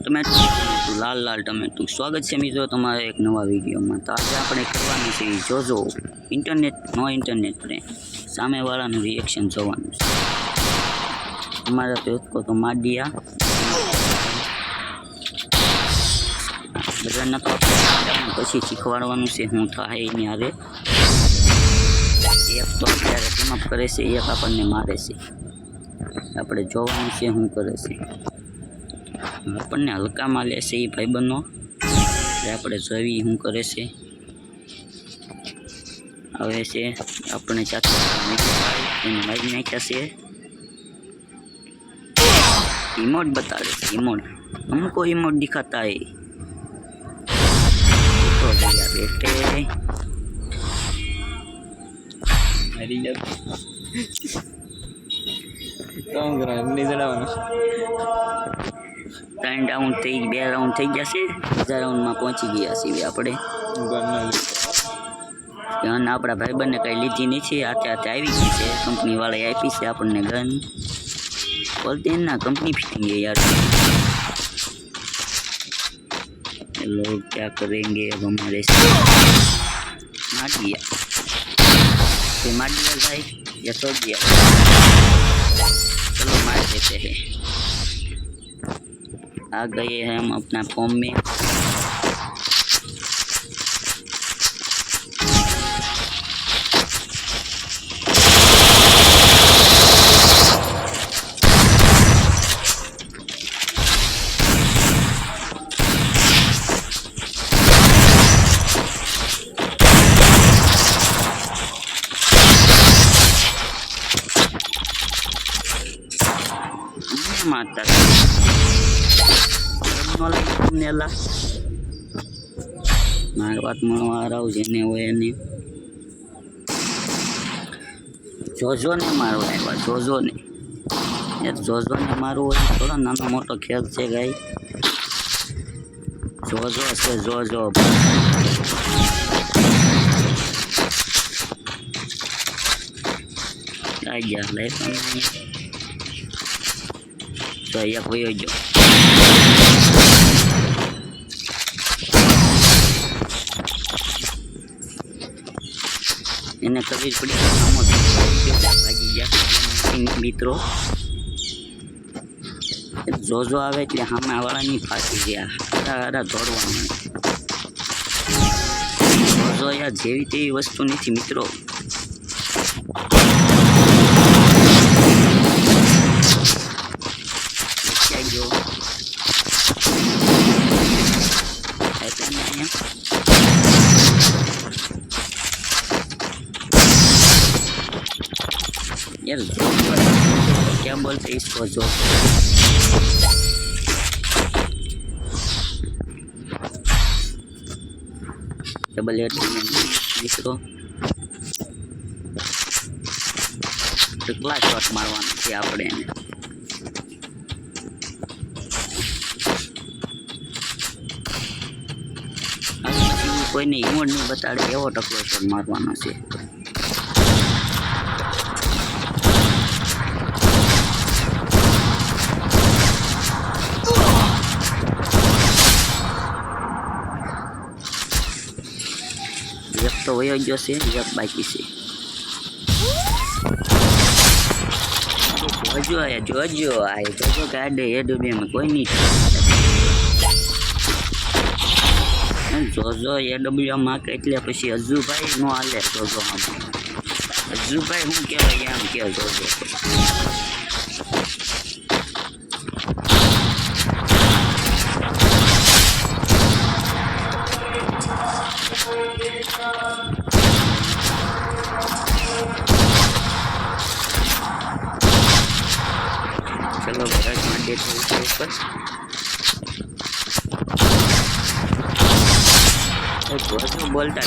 ટમેટું લાલ લાલ ટમેટું સ્વાગત છે મિત્રો તમારા એક નવા વિડીયોમાં। તો આજે આપણે કરવાનું છે જોજો ઇન્ટરનેટ પર સામેવાળાનું રિએક્શન જોવાનું છે। हमारा दोस्त को तो मार दिया बधाना तो पछी શીખવાડવાનું છે હું થાય એની હારે એક તો અત્યારે ટીમ અપ કરે છે એક આપણને મારે છે આપણે જોવાનું છે શું કરે છે આપણને હલકામાં લેશે એ ભાઈબંધો આપણે જોવી શું કરે છે હવે છે આપણે ચાચા એને મારી નાખ્યા છે इमोट बता रहे इमोट हमको इमोट दिखाता है तो भैया बेटे ત્રણ રાઉન્ડ થઈ બે રાઉન્ડ થઈ ગયા છે બીજા રાઉન્ડમાં પહોંચી ગયા છીએ આપણે ગન આપણા ભાઈબંધને કંઈ લીધી નથી આતે આવી ગઈ છે કંપનીવાળાએ આપી છે આપણને ગન बोलते हैं ना कंपनी फिटिंग है यार लोग क्या करेंगे अब हमारे मार दिया भाई या छोड़ दिया चलो मार देते हैं आ गए हैं हम अपना फॉर्म में मारता मार बात मणवा रहा हूँ जेने हो जोजो ने मारो है जोजो ने यार जोजो ने मारो थोड़ा नाना मोटो खेल से गई जोजो से जोजो आ गया ले तो या कोई हो जो इन्हें कभी पड़ी भागी गया मित्रों जो जो आवे એટલે હામે વાળાની ફાટી ગયા હારા દોડવાનું જો યાર જેવી તેવી વસ્તુ નથી મિત્રો यार क्या बोलते इसको जो डबल एट मित्रों કેટલા શોટ મારવાના છે આપણે એને કોઈને ઇમોટ નહીં બતાડે એવો ટકલો શોટ મારવાનો છે एक तो वही जो से एक बाकी से जोजो आया जोजो गाड़े ये डूबे में कोई नहीं जोजो ये डब्ल्यू में એટલે પછી અજુભાઈ નો હાલે જોજો અજુભાઈ હું કહેવાય એમ કે જોજો चलो बड़ा मांडे तो ऊपर बोलता